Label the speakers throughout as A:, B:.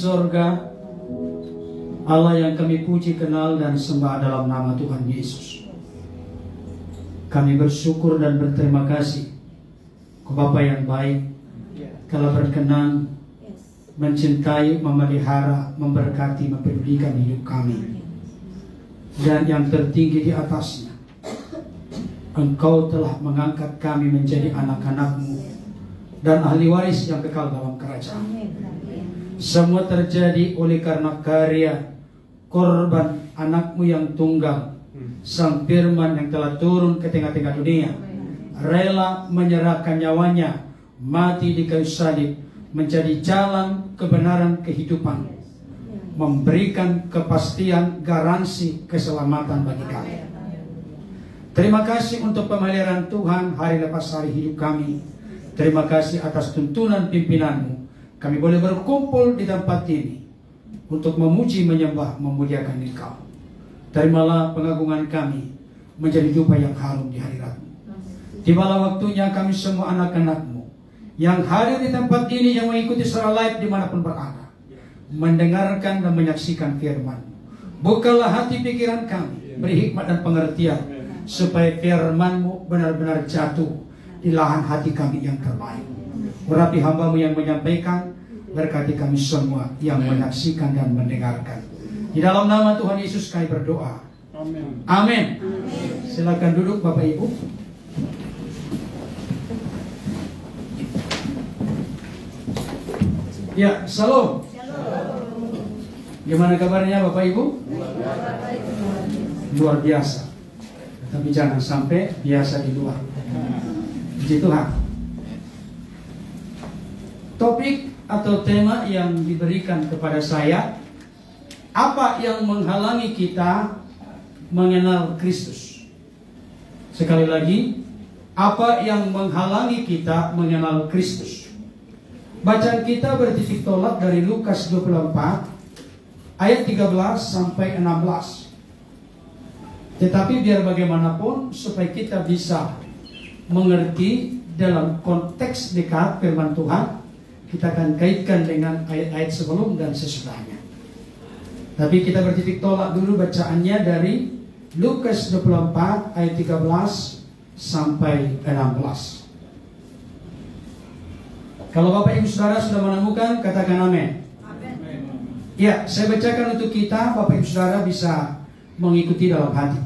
A: sorga, Allah yang kami puji, kenal, dan sembah dalam nama Tuhan Yesus, kami bersyukur dan berterima kasih ke Bapa yang baik telah berkenan mencintai, memelihara, memberkati, mempedulikan hidup kami. Dan yang tertinggi di atasnya, Engkau telah mengangkat kami menjadi anak-anak-Mu dan ahli waris yang kekal dalam kerajaan. Semua terjadi oleh karena karya korban anak-Mu yang tunggal, Sang Firman yang telah turun ke tengah-tengah dunia, rela menyerahkan nyawanya, mati di kayu salib, menjadi jalan kebenaran kehidupan, memberikan kepastian garansi keselamatan bagi kami. Terima kasih untuk pemeliharaan Tuhan hari lepas hari hidup kami. Terima kasih atas tuntunan pimpinan-Mu. Kami boleh berkumpul di tempat ini untuk memuji, menyembah, memuliakan Engkau. Terimalah pengagungan kami menjadi dupa yang harum di hadirat-Mu. Tibalah waktunya kami semua anak-anak-Mu yang hadir di tempat ini, yang mengikuti secara live dimanapun berada, mendengarkan dan menyaksikan firman. Bukalah hati pikiran kami, beri hikmat dan pengertian, supaya firman-Mu benar-benar jatuh di lahan hati kami yang terbaik. Urapi hamba-Mu yang menyampaikan, berkati kami semua yang menyaksikan dan mendengarkan. Di dalam nama Tuhan Yesus kami berdoa. Amin. Amin. Silakan duduk Bapak Ibu. Ya, salam. Gimana kabarnya Bapak Ibu? Luar biasa. Tapi jangan sampai biasa di luar. Puji Tuhan. Topik atau tema yang diberikan kepada saya, apa yang menghalangi kita mengenal Kristus? Sekali lagi, apa yang menghalangi kita mengenal Kristus? Bacaan kita bertitik tolak dari Lukas 24 ayat 13 sampai 16. Tetapi biar bagaimanapun, supaya kita bisa mengerti dalam konteks dekat firman Tuhan, kita akan kaitkan dengan ayat-ayat sebelum dan sesudahnya. Tapi kita bertitik tolak dulu bacaannya dari Lukas 24 ayat 13 sampai 16. Kalau Bapak Ibu Saudara sudah menemukan, katakan amin. Amin. Ya, saya bacakan untuk kita, Bapak Ibu Saudara bisa mengikuti dalam hati.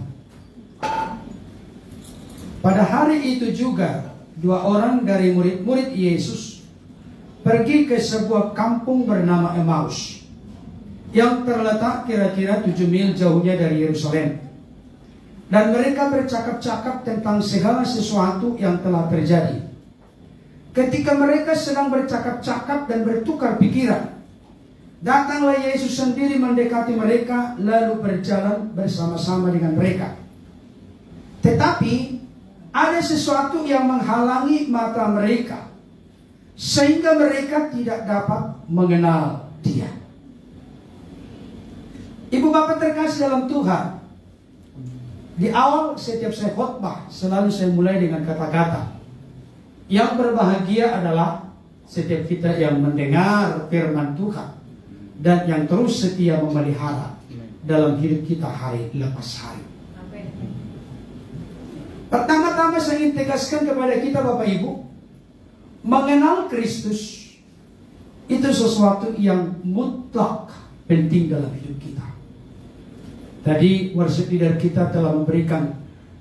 A: Pada hari itu juga, dua orang dari murid-murid Yesus pergi ke sebuah kampung bernama Emmaus, yang terletak kira-kira 7 mil jauhnya dari Yerusalem. Dan mereka bercakap-cakap tentang segala sesuatu yang telah terjadi. Ketika mereka sedang bercakap-cakap dan bertukar pikiran, datanglah Yesus sendiri mendekati mereka, lalu berjalan bersama-sama dengan mereka. Tetapi ada sesuatu yang menghalangi mata mereka, sehingga mereka tidak dapat mengenal Dia. Ibu bapak terkasih dalam Tuhan, di awal setiap saya khotbah selalu saya mulai dengan kata-kata, yang berbahagia adalah setiap kita yang mendengar firman Tuhan dan yang terus setia memelihara dalam hidup kita hari lepas hari. Pertama-tama saya ingin tegaskan kepada kita Bapak Ibu, mengenal Kristus itu sesuatu yang mutlak penting dalam hidup kita. Tadi worship leader kita telah memberikan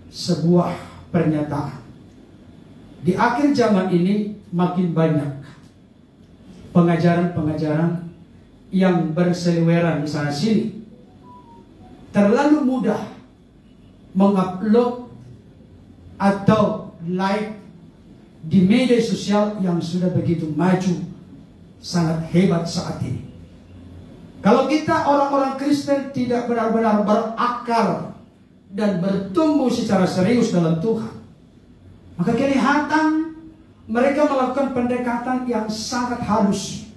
A: sebuah pernyataan. Di akhir zaman ini makin banyak pengajaran-pengajaran yang berseliweran di sana sini. Terlalu mudah mengupload atau like di media sosial yang sudah begitu maju, sangat hebat saat ini. Kalau kita orang-orang Kristen tidak benar-benar berakar dan bertumbuh secara serius dalam Tuhan, maka kelihatan mereka melakukan pendekatan yang sangat halus,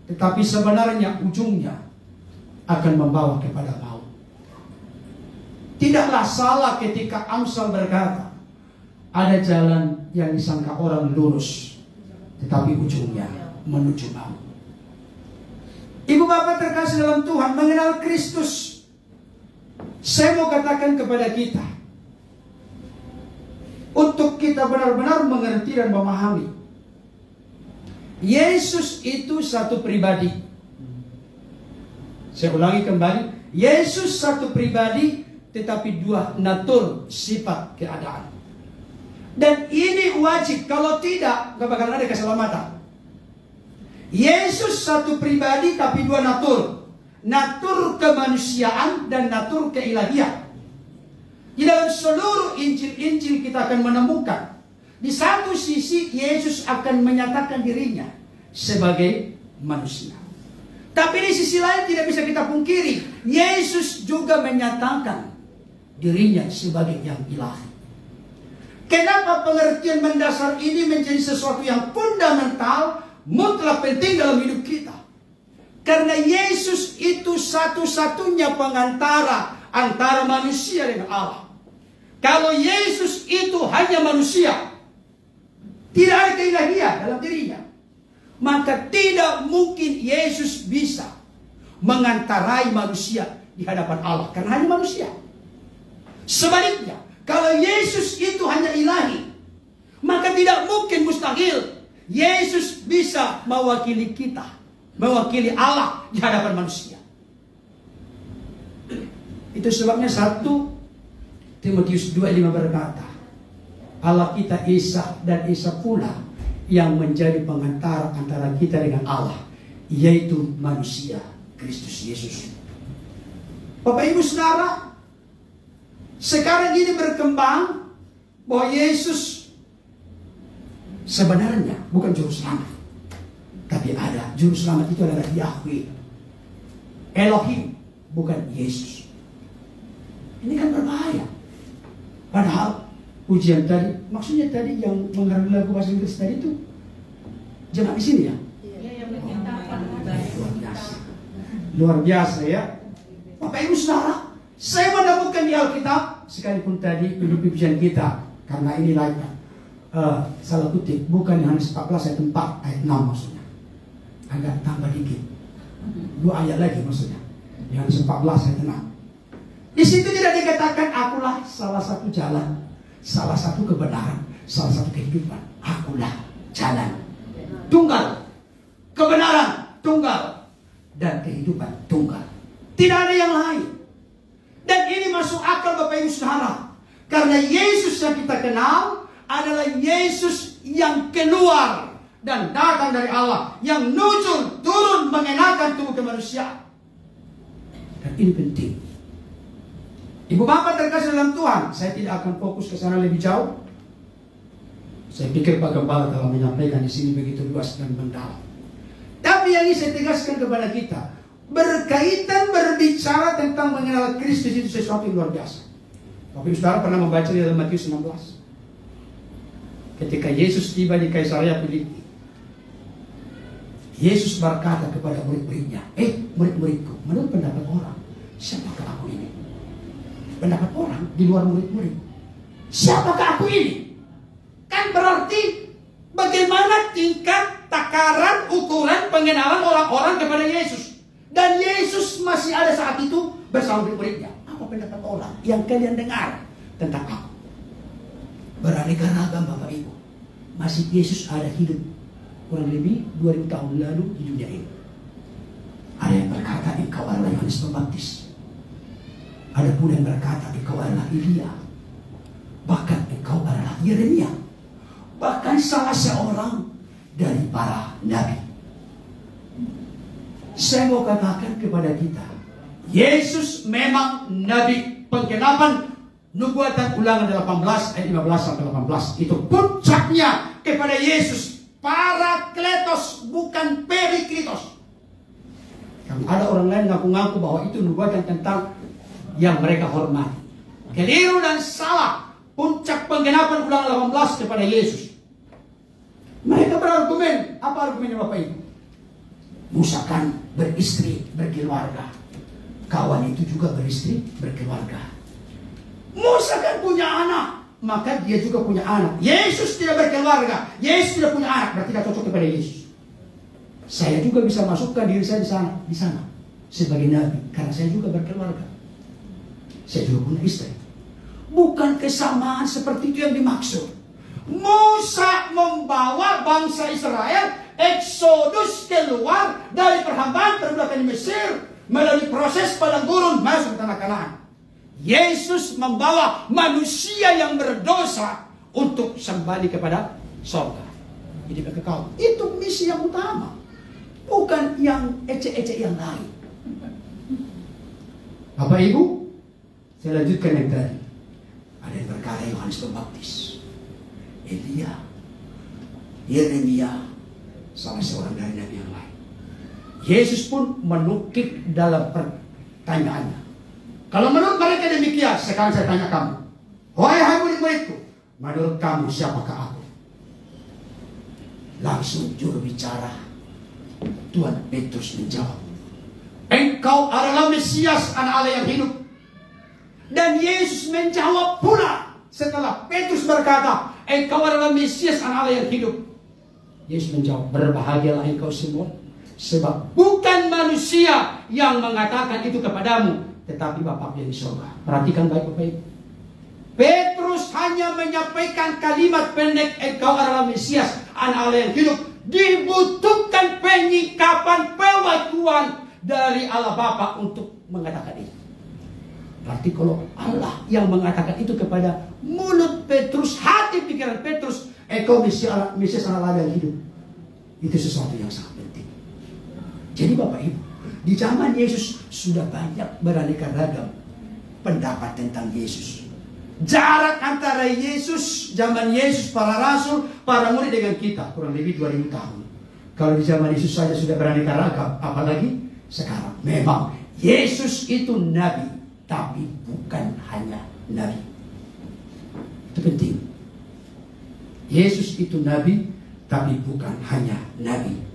A: tetapi sebenarnya ujungnya akan membawa kepada maut. Tidaklah salah ketika Amsal berkata, ada jalan yang disangka orang lurus, tetapi ujungnya menuju maut. Ibu bapak terkasih dalam Tuhan, mengenal Kristus, saya mau katakan kepada kita, untuk kita benar-benar mengerti dan memahami, Yesus itu satu pribadi. Saya ulangi kembali, Yesus satu pribadi, tetapi dua natur, sifat, keadaan. Dan ini wajib, kalau tidak, gak bakalan ada keselamatan. Yesus satu pribadi tapi dua natur. Natur kemanusiaan dan natur keilahian. Di dalam seluruh Injil-Injil kita akan menemukan, di satu sisi Yesus akan menyatakan dirinya sebagai manusia. Tapi di sisi lain tidak bisa kita pungkiri, Yesus juga menyatakan dirinya sebagai yang ilahi. Kenapa pengertian mendasar ini menjadi sesuatu yang fundamental, mutlak penting dalam hidup kita? Karena Yesus itu satu-satunya pengantara antara manusia dengan Allah. Kalau Yesus itu hanya manusia, tidak ada keilahian dalam dirinya, maka tidak mungkin Yesus bisa mengantarai manusia di hadapan Allah, karena hanya manusia. Sebaliknya, kalau Yesus itu hanya ilahi, maka tidak mungkin, mustahil Yesus bisa mewakili kita, mewakili Allah di hadapan manusia. Itu sebabnya 1 Timotius 2:5 berkata, Allah kita Isa dan Isa pula yang menjadi pengantara antara kita dengan Allah, yaitu manusia Kristus Yesus. Bapak Ibu Saudara, sekarang ini berkembang bahwa Yesus sebenarnya bukan juru selamat, tapi ada juru selamat itu adalah Yahweh, Elohim, bukan Yesus. Ini kan berbahaya. Padahal pujian tadi, maksudnya tadi yang mengarang lagu bahasa Inggris tadi itu jemaat di sini ya? Luar biasa. Luar biasa ya. Bapak Ibu Saudara, saya menemukan di Alkitab, sekalipun tadi pujian kita, karena ini live, salah kutip, bukan Yohanes 14 ayat 4, ayat 6 maksudnya. Agak tambah dikit. 2 ayat lagi maksudnya. Yohanes 14 ayat 6. Di situ tidak dikatakan akulah salah satu jalan, salah satu kebenaran, salah satu kehidupan. Akulah jalan tunggal, kebenaran tunggal, dan kehidupan tunggal. Tidak ada yang lain. Dan ini masuk akal Bapak Ibu Saudara, karena Yesus yang kita kenal adalah Yesus yang keluar dan datang dari Allah, yang nuzul, turun mengenakan tubuh kemanusiaan. Dan ini penting. Ibu bapak terkasih dalam Tuhan, saya tidak akan fokus ke sana lebih jauh. Saya pikir Pak Gembala telah menyampaikan di sini begitu luas dan mendalam. Tapi yang ingin saya tegaskan kepada kita, berkaitan berbicara tentang mengenal Kristus itu sesuatu yang luar biasa. Bapak Ibu Saudara pernah membaca di dalam Matius 16. Ketika Yesus tiba di Kaisarea Filipi, Yesus berkata kepada murid-muridnya, murid-muridku, menurut pendapat orang, siapakah aku ini? Pendapat orang di luar murid-murid, siapakah aku ini? Kan berarti bagaimana tingkat takaran ukuran pengenalan orang-orang kepada Yesus. Dan Yesus masih ada saat itu bersama murid-muridnya. Apa pendapat orang yang kalian dengar tentang aku? Beraneka ragam Bapak Ibu. Masih Yesus ada hidup kurang lebih 2000 tahun lalu di dunia ini. Ada yang berkata engkau adalah Yohanes Pembaptis. Ada pula yang berkata engkau adalah Elia. Bahkan engkau adalah Yeremia. Bahkan salah seorang dari para nabi. Saya mau katakan kepada kita, Yesus memang nabi. Penggenapan nubuatan Ulangan 18 ayat 15 sampai 18 itu puncaknya kepada Yesus. Parakletos, bukan periklitos. Kalau ada orang lain ngaku-ngaku bahwa itu nubuatan tentang yang mereka hormati, keliru dan salah. Puncak penggenapan Ulangan 18 kepada Yesus. Mereka berargumen. Apa argumennya Bapak Ibu? Musa kan beristri, berkeluarga. Kawan itu juga beristri, berkeluarga. Musa kan punya anak, maka dia juga punya anak. Yesus tidak berkeluarga, Yesus tidak punya anak, berarti tidak cocok kepada Yesus. Saya juga bisa masukkan diri saya di sana sebagai nabi, karena saya juga berkeluarga. Saya juga punya istri. Bukan kesamaan seperti itu yang dimaksud. Musa membawa bangsa Israel eksodus keluar dari perbudakan di Mesir melalui proses padang gurun masuk ke tanah Kanaan. Yesus membawa manusia yang berdosa untuk kembali kepada surga, hidup kekal. Itu misi yang utama, bukan yang ecek-ecek yang lain. Bapak Ibu, saya lanjutkan yang tadi. Ada yang berkata Yohanes Pembaptis, Elia, Yeremia, salah seorang dari nabi yang lain. Yesus pun menukik dalam pertanyaannya. Kalau menurut mereka demikian, sekarang saya tanya kamu, wahai murid-muridku, menurut kamu siapakah aku? Langsung juru bicara Tuhan Petrus menjawab, engkau adalah Mesias, anak Allah yang hidup. Dan Yesus menjawab pula setelah Petrus berkata, engkau adalah Mesias, anak Allah yang hidup. Yesus menjawab, berbahagialah engkau semua, sebab bukan manusia yang mengatakan itu kepadamu, tetapi Bapa yang di surga. Perhatikan baik Bapak Ibu. Petrus hanya menyampaikan kalimat pendek, engkau adalah Mesias, anak Allah yang hidup. Dibutuhkan penyikapan pengakuan dari Allah Bapa untuk mengatakan itu. Berarti kalau Allah yang mengatakan itu kepada mulut Petrus, hati pikiran Petrus, engkau Mesias anak Allah yang hidup, itu sesuatu yang sangat penting. Jadi Bapak Ibu, di zaman Yesus sudah banyak beraneka ragam pendapat tentang Yesus. Jarak antara Yesus, zaman Yesus, para rasul, para murid dengan kita kurang lebih 2000 tahun. Kalau di zaman Yesus saja sudah beraneka ragam, apalagi sekarang. Memang Yesus itu nabi, tapi bukan hanya nabi. Itu penting. Yesus itu nabi, tapi bukan hanya nabi.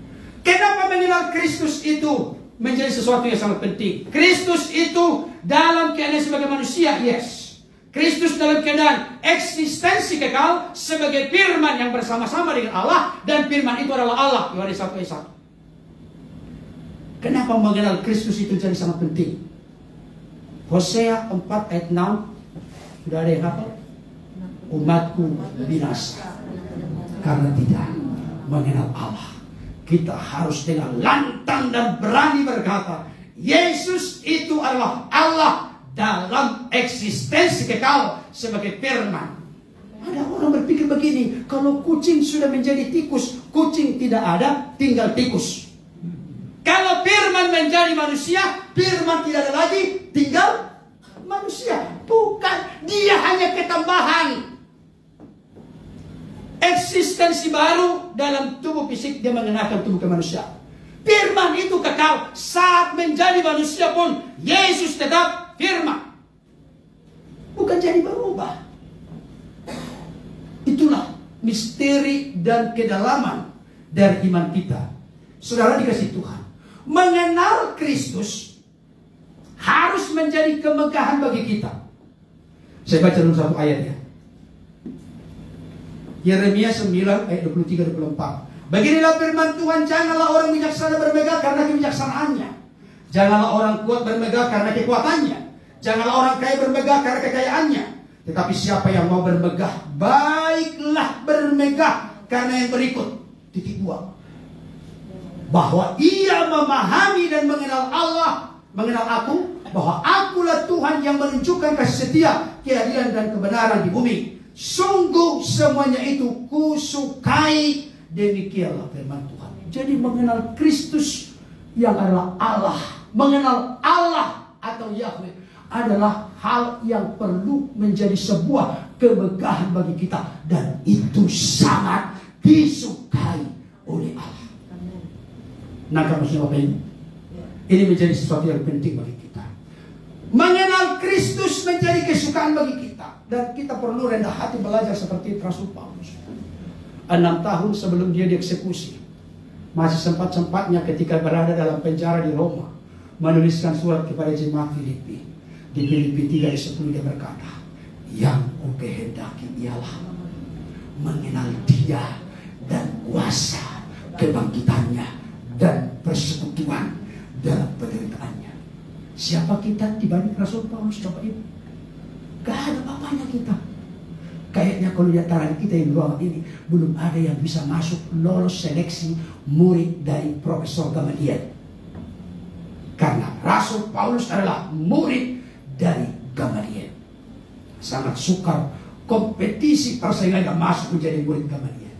A: Kenapa mengenal Kristus itu menjadi sesuatu yang sangat penting? Kristus itu dalam keadaan sebagai manusia, yes. Kristus dalam keadaan eksistensi kekal sebagai firman yang bersama-sama dengan Allah, dan firman itu adalah Allah. Yohanes 1 ayat 1. Kenapa mengenal Kristus itu jadi sangat penting? Hosea 4 ayat 6. Sudah ada yang hafal? Umatku binasa karena tidak mengenal Allah. Kita harus dengan lantang dan berani berkata, Yesus itu adalah Allah dalam eksistensi kekal sebagai firman. Ada orang berpikir begini, kalau kucing sudah menjadi tikus, kucing tidak ada, tinggal tikus. Kalau firman menjadi manusia, firman tidak ada lagi, tinggal manusia. Bukan, dia hanya ketambahan eksistensi baru dalam tubuh fisik, dia mengenakan tubuh kemanusiaan. Firman itu kekal, saat menjadi manusia pun Yesus tetap firman, bukan jadi berubah. Itulah misteri dan kedalaman dari iman kita. Saudara dikasih Tuhan, mengenal Kristus harus menjadi kemegahan bagi kita. Saya baca dulu satu ayat ya. Yeremia 9 ayat 23-24. Beginilah firman Tuhan, janganlah orang bijaksana bermegah karena kebijaksanaannya. Janganlah orang kuat bermegah karena kekuatannya. Janganlah orang kaya bermegah karena kekayaannya. Tetapi siapa yang mau bermegah, baiklah bermegah karena yang berikut. Titik 2. Bahwa ia memahami dan mengenal Allah, mengenal aku, bahwa akulah Tuhan yang menunjukkan kasih setia, keadilan dan kebenaran di bumi. Sungguh semuanya itu kusukai. Demikianlah firman Tuhan. Jadi mengenal Kristus yang adalah Allah, mengenal Allah atau Yahweh adalah hal yang perlu menjadi sebuah kemegahan bagi kita, dan itu sangat disukai oleh Allah. Nah, maksudnya Bapak Ibu, ini menjadi sesuatu yang penting bagi kita. Mengenal Kristus menjadi kesukaan bagi kita, dan kita perlu rendah hati belajar seperti Rasul Paulus. 6 tahun sebelum dia dieksekusi, masih sempat-sempatnya ketika berada dalam penjara di Roma, menuliskan surat kepada jemaat Filipi. Di Filipi 3 ayat 10 dia berkata, yang kukehendaki ialah mengenal Dia dan kuasa kebangkitannya
B: dan persekutuan dalam penderitaannya. Siapa kita dibanding Rasul Paulus, Bapak Ibu? Gak ada apa-apanya kita. Kayaknya kalau di antara kita yang ruangan ini belum ada yang bisa masuk lolos seleksi murid dari Profesor Gamaliel. Karena Rasul Paulus adalah murid dari Gamaliel. Sangat sukar kompetisi persaingan masuk menjadi murid Gamaliel.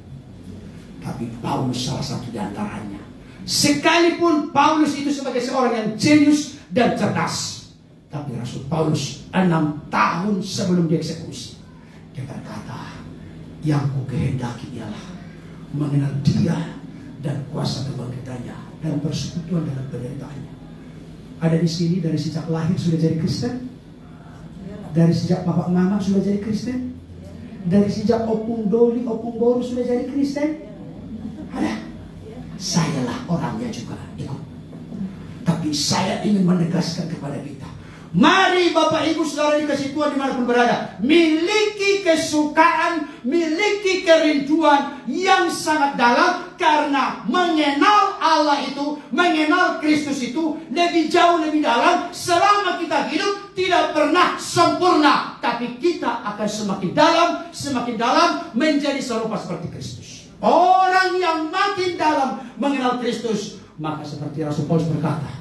B: Tapi Paulus salah satu di antaranya. Sekalipun Paulus itu sebagai seorang yang jenius dan cerdas, tapi Rasul Paulus 6 tahun sebelum dieksekusi, dia berkata, yang ku kehendaki ialah mengenal Dia dan kuasa kebangkitannya dan persekutuan dalam penderitaannya. Ada di sini dari sejak lahir sudah jadi Kristen? Dari sejak bapak mama sudah jadi Kristen? Dari sejak opung doli, opung boru sudah jadi Kristen? Ada. Sayalah orangnya juga ikut. Tapi saya ingin menegaskan kepada kita, mari Bapak Ibu Saudara dikasih Tuhan dimanapun berada, miliki kesukaan, miliki kerinduan yang sangat dalam. Karena mengenal Allah itu, mengenal Kristus itu lebih jauh, lebih dalam. Selama kita hidup tidak pernah sempurna, tapi kita akan semakin dalam menjadi serupa seperti Kristus. Orang yang makin dalam mengenal Kristus, maka seperti Rasul Paulus berkata,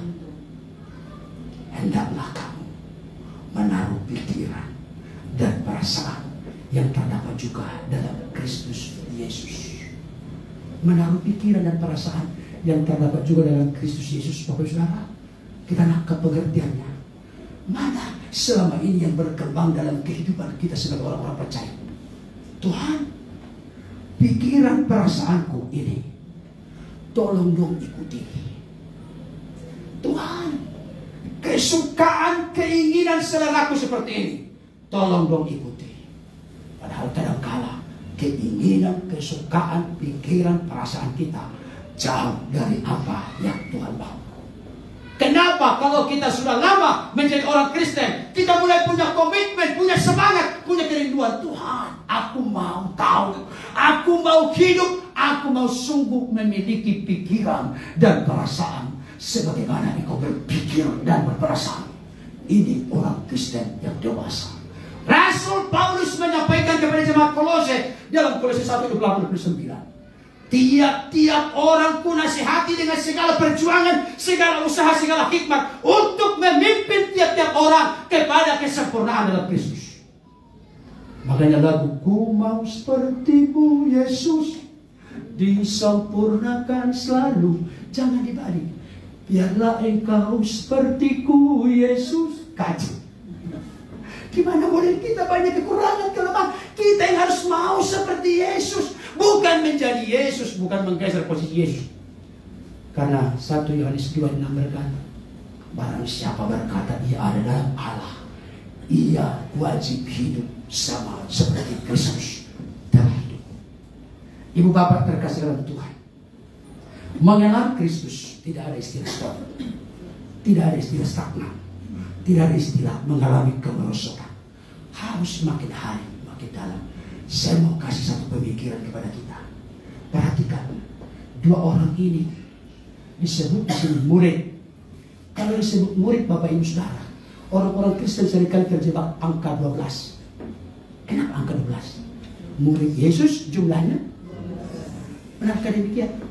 B: hendaklah kamu menaruh pikiran dan perasaan yang terdapat juga dalam Kristus Yesus. Menaruh pikiran dan perasaan yang terdapat juga dalam Kristus Yesus. Bapak Saudara, kita nangkap pengertiannya. Mana selama ini yang berkembang dalam kehidupan kita sebagai orang-orang percaya? Tuhan, pikiran perasaanku ini tolong dong ikuti. Tuhan, kesukaan, keinginan seleraku seperti ini tolong dong ikuti. Padahal kadangkala keinginan, kesukaan, pikiran, perasaan kita jauh dari apa yang Tuhan mau. Kenapa kalau kita sudah lama menjadi orang Kristen, kita mulai punya komitmen, punya semangat, punya kerinduan, Tuhan, aku mau tahu, aku mau hidup, aku mau sungguh memiliki pikiran dan perasaan sebagaimana engkau berpikir dan berperasaan. Ini orang Kristen yang dewasa. Rasul Paulus menyampaikan kepada jemaat Kolose dalam Kolose 1:29. Tiap-tiap orang ku nasihati dengan segala perjuangan, segala usaha, segala hikmat untuk memimpin tiap-tiap orang kepada kesempurnaan dalam Kristus. Makanya lagu ku mau seperti-Mu Yesus, disempurnakan selalu, jangan dibalik. Biarlah engkau sepertiku Yesus. Kaji. Gimana boleh kita banyak kekurangan, kelemahan. Kita yang harus mau seperti Yesus. Bukan menjadi Yesus, bukan menggeser posisi Yesus. Karena 1 Yohanes 2:6 berkata, barang siapa berkata ia ada dalam Allah, ia wajib hidup sama seperti Kristus telah hidup. Ibu bapak terkasih dalam Tuhan, mengenal Kristus tidak ada istilah stop, tidak ada istilah stagnan, tidak ada istilah mengalami kemerosotan. Harus makin hari makin dalam. Saya mau kasih satu pemikiran kepada kita. Perhatikan, dua orang ini disebut di sini murid. Kalau disebut murid, Bapak Ibu Saudara, orang-orang Kristen seringkali terjebak angka 12. Kenapa angka 12? Murid Yesus jumlahnya, benarkah demikian?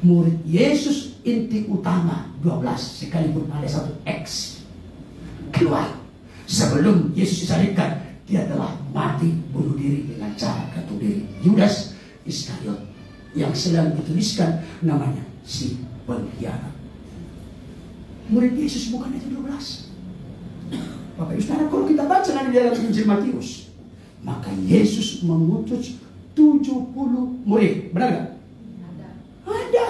B: Murid Yesus inti utama 12, sekalipun ada satu X keluar. Sebelum Yesus disalibkan, dia telah mati bunuh diri dengan cara gantung diri. Yudas Iskariot yang sedang dituliskan namanya si pengkhianat. Murid Yesus bukan itu 12. Bapak Ibu Saudara, kalau kita baca di dalam Injil Matius, maka Yesus mengutus 70 murid. Benar nggak? Ada.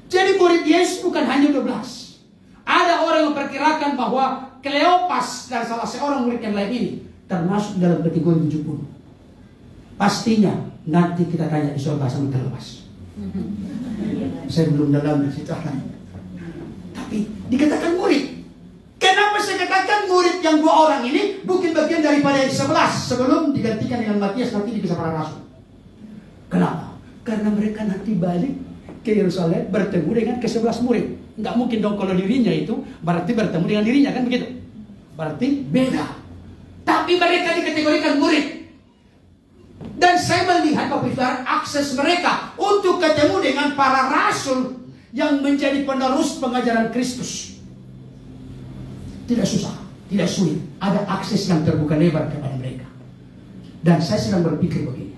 B: Jadi murid Yesus bukan hanya 12. Ada orang yang memperkirakan bahwa Kleopas dan salah seorang murid yang lain ini termasuk dalam kategori 70. Pastinya nanti kita tanya di surga sama Kleopas. Saya belum dalam di situ. Tapi dikatakan murid. Kenapa saya katakan murid yang 2 orang ini bukan bagian daripada yang 11 sebelum digantikan dengan Matias nanti di Kisah Para Rasul? Kenapa? Karena mereka nanti balik ke Yerusalem bertemu dengan ke-11 murid. Nggak mungkin dong kalau dirinya itu berarti bertemu dengan dirinya, kan begitu? Berarti beda. Tapi mereka dikategorikan murid. Dan saya melihat Bapak Ibu Saudara, akses mereka untuk ketemu dengan para rasul yang menjadi penerus pengajaran Kristus tidak susah, tidak sulit. Ada akses yang terbuka lebar kepada mereka. Dan saya sedang berpikir begini,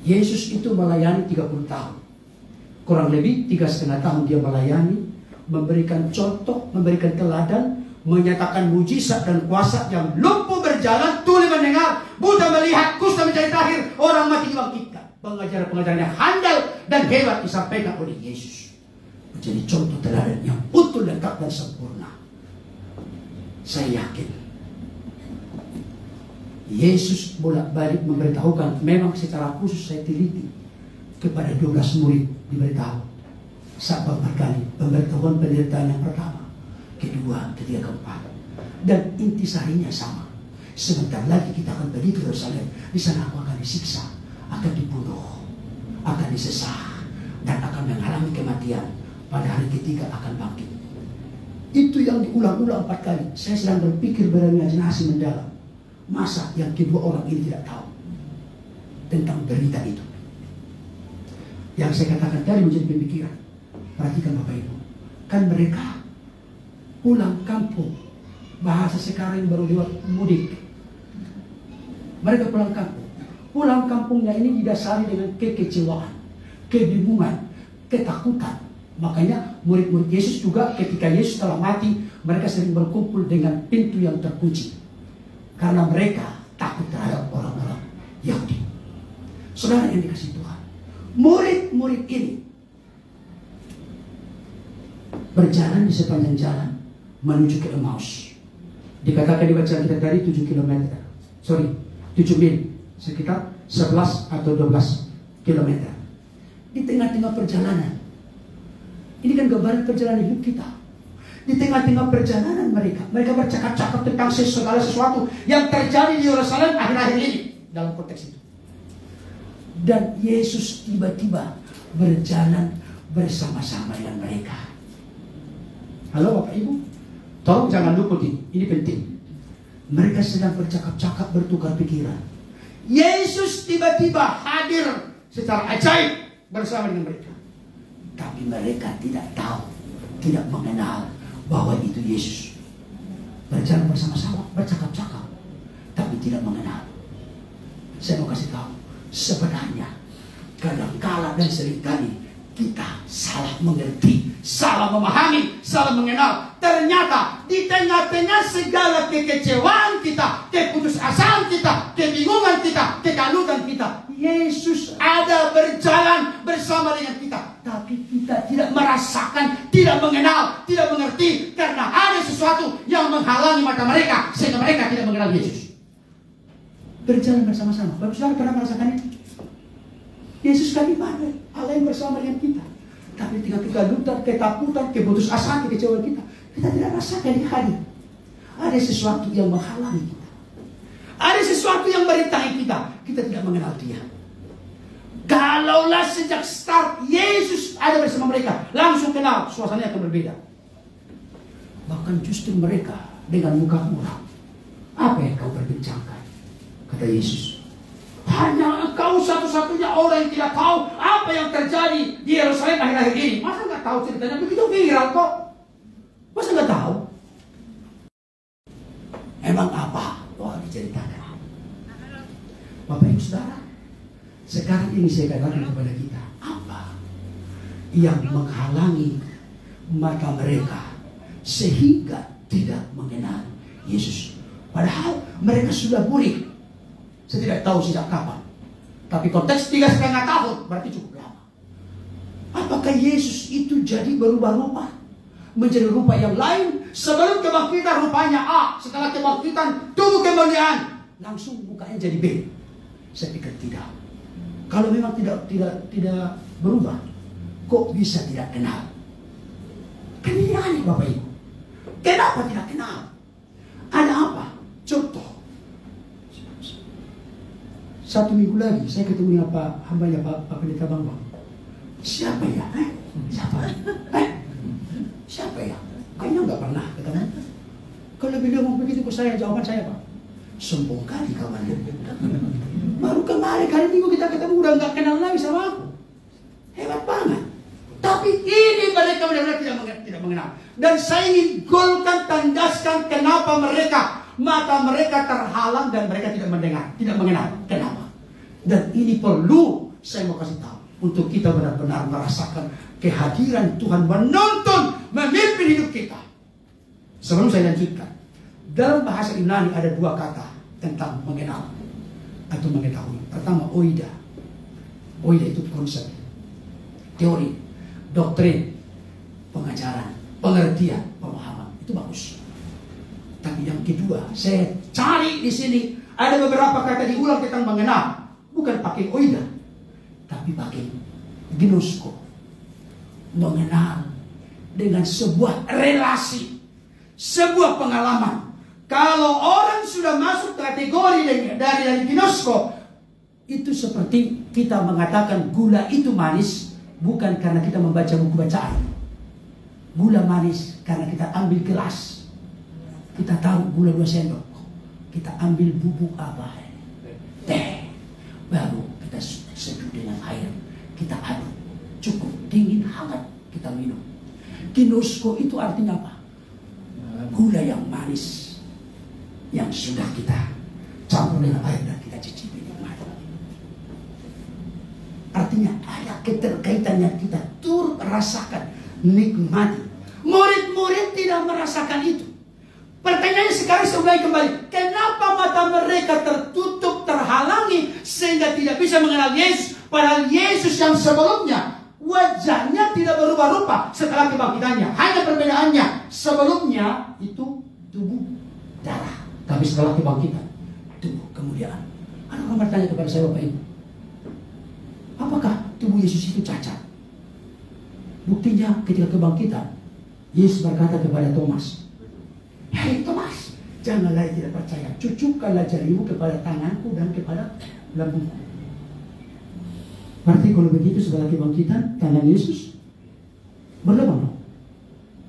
B: Yesus itu melayani 30 tahun. Kurang lebih 3,5 tahun dia melayani, memberikan contoh, memberikan teladan, menyatakan mujizat dan kuasa yang lumpuh berjalan, tuli mendengar, buta melihat, kusta menjadi tahir, orang mati dibangkitkan. Pengajaran-pengajaran yang handal dan hebat disampaikan oleh Yesus. Menjadi contoh teladan yang utuh, lengkap dan sempurna. Saya yakin Yesus bolak-balik memberitahukan, memang secara khusus saya teliti kepada 12 murid diberitahu. Saat berkali pemberitahuan penderitaan yang pertama, kedua, ketiga, keempat, dan intisarinya sama. Sebentar lagi kita akan pergi ke Yerusalem. Di sana aku akan disiksa, akan dibunuh, akan disesah, dan akan mengalami kematian. Pada hari ketiga akan bangkit. Itu yang diulang-ulang 4 kali. Saya sedang berpikir berimajinasi mendalam. Masa yang kedua orang ini tidak tahu tentang berita itu? Yang saya katakan tadi menjadi pemikiran. Perhatikan Bapak Ibu, kan mereka pulang kampung. Bahasa sekarang baru lewat mudik. Mereka pulang kampung. Pulang kampungnya ini didasari dengan kekecewaan, kebingungan, ketakutan. Makanya murid-murid Yesus juga ketika Yesus telah mati, mereka sering berkumpul dengan pintu yang terkunci. Karena mereka takut terhadap orang-orang Yahudi. Saudara yang dikasihi Tuhan, murid-murid ini berjalan di sepanjang jalan menuju ke Emmaus. Dikatakan di bacaan kita tadi 7 mil, sekitar 11 atau 12 kilometer. Di tengah-tengah perjalanan, ini kan gambaran perjalanan hidup kita. Di tengah-tengah perjalanan mereka bercakap-cakap tentang segala sesuatu yang terjadi di Yerusalem akhir-akhir ini dalam konteks itu. Dan Yesus tiba-tiba berjalan bersama-sama dengan mereka. Halo Bapak Ibu, tolong jangan lupa ini penting. Mereka sedang bercakap-cakap, bertukar pikiran. Yesus tiba-tiba hadir secara ajaib bersama dengan mereka. Tapi mereka tidak tahu, tidak mengenal bahwa itu Yesus. Berjalan bersama-sama, bercakap-cakap, tapi tidak mengenal. Saya mau kasih tahu, sebenarnya kadang-kala dan seringkali kita salah mengerti, salah memahami, salah mengenal. Ternyata di tengah-tengah segala kekecewaan kita, keputusasaan kita, kebingungan kita, kekalutan kita, Yesus ada berjalan bersama dengan kita. Tapi kita tidak merasakan, tidak mengenal, tidak mengerti. Karena ada sesuatu yang menghalangi mata mereka, sehingga mereka tidak mengenal Yesus. Berjalan bersama-sama. Bapak Saudara pernah merasakan itu? Yesus kan di mana? Allah yang bersama dengan kita. Tapi tinggal kegaduhan, ketakutan, keputusasaan, kekecewaan kita tidak rasakan di hadir. Ada sesuatu yang menghalangi kita. Ada sesuatu yang merintangi kita. Kita tidak mengenal Dia. Kalaulah sejak start Yesus ada bersama mereka, langsung kenal, suasananya akan berbeda. Bahkan justru mereka dengan muka muram. Apa yang kau perbincangkan? Kata Yesus. Hanya engkau satu-satunya orang yang tidak tahu apa yang terjadi di Yerusalem akhir-akhir ini. Masa nggak tahu ceritanya begitu viral kok? Masa nggak tahu? Emang apa? Wah, diceritakan. Bapak Ibu Saudara, sekarang ini saya katakan kepada kita, apa yang menghalangi mata mereka sehingga tidak mengenal Yesus? Padahal mereka sudah murid. Saya tidak tahu sejak kapan. Tapi konteks 3,5 tahun berarti cukup lama. Apakah Yesus itu jadi berubah rupa? Menjadi rupa yang lain? Sebelum kebangkitan rupanya A. Setelah kebangkitan tubuh kemuliaan, langsung mukanya jadi B. Saya pikir tidak. Kalau memang tidak berubah, kok bisa tidak kenal? Kan ini aneh Bapak Ibu. Kenapa tidak kenal? Ada apa? Contoh. 1 minggu lagi saya ketemu dengan hambanya Pak Pendeta Bambang. Siapa ya? Siapa? Siapa ya? Kayaknya nggak pernah ketemu. Kalau beliau mau begitu ke saya, jawaban saya Pak, sombong kali kawannya. Baru kemarin hari Minggu kita ketemu udah nggak kenal lagi sama aku. Hebat banget. Tapi ini mereka benar-benar tidak mengenal. Dan saya ingin golkan, tandaskan kenapa mata mereka terhalang dan mereka tidak mendengar, tidak mengenal. Kenapa? Dan ini perlu saya mau kasih tahu untuk kita benar-benar merasakan kehadiran Tuhan menuntun, memimpin hidup kita. Sebelum saya lanjutkan, dalam bahasa Yunani ada dua kata tentang mengenal atau mengetahui. Pertama, oida. Oida itu konsep, teori, doktrin, pengajaran, pengertian, pemahaman. Itu bagus. Tapi yang kedua, saya cari di sini ada beberapa kata diulang tentang mengenal. Bukan pakai oida, tapi pakai gnosko. Mengenal dengan sebuah relasi, sebuah pengalaman. Kalau orang sudah masuk kategori dari gnosko, itu seperti kita mengatakan gula itu manis, bukan karena kita membaca buku bacaan. Gula manis karena kita ambil gelas. Kita tahu gula 2 sendok. Kita ambil bubuk apa? Teh. Baru kita seduh dengan air. Kita aduk. Cukup dingin, hangat. Kita minum. Gnosko itu artinya apa? Gula yang manis. Yang sudah kita campur dengan air dan kita cicipi nikmati. Artinya ada keterkaitan yang kita turut rasakan, nikmati. Murid-murid tidak merasakan itu. Pertanyaannya sekarang saya mulai kembali. Kenapa mata mereka tertutup, terhalangi sehingga tidak bisa mengenal Yesus? Padahal Yesus yang sebelumnya wajahnya tidak berubah rupa setelah kebangkitannya. Hanya perbedaannya, sebelumnya itu tubuh darah, tapi setelah kebangkitan tubuh kemuliaan. Ada orang bertanya kepada saya, Bapak Ibu, apakah tubuh Yesus itu cacat? Buktinya ketika kebangkitan, Yesus berkata kepada Thomas, "Hei Thomas, janganlah tidak percaya, cucukkanlah jarimu kepada tanganku dan kepada lambungku." Berarti kalau begitu setelah kebangkitan, tangan Yesus berlebang.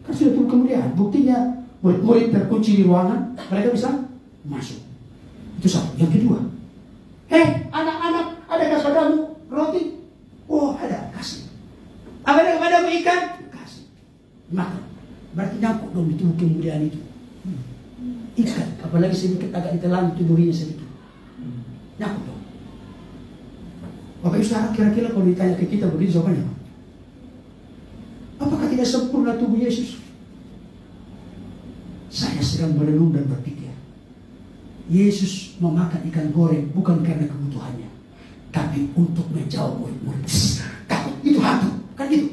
B: Kan sudah turun kemuliaan. Buktinya murid-murid terkunci di ruangan, mereka bisa masuk. Itu satu. Yang kedua, "Hei anak-anak, adakah padamu roti?" "Oh ada, kasih." "Ada padamu ikan?" "Kasih." Makan. Berarti nyangkut dong di tubuh kemuliaan itu. Ikan, apalagi sedikit agak ditelan tidurnya sedikit. Nyangkut dong. Bapak Ibu saudara, kira-kira kalau ditanya ke kita begitu jawabannya apa? Apakah tidak sempurna tubuh Yesus? Saya sedang merenung dan berpikir, Yesus memakan ikan goreng bukan karena kebutuhannya, tapi untuk menjauh murid-murid. Takut itu hantu, kan gitu.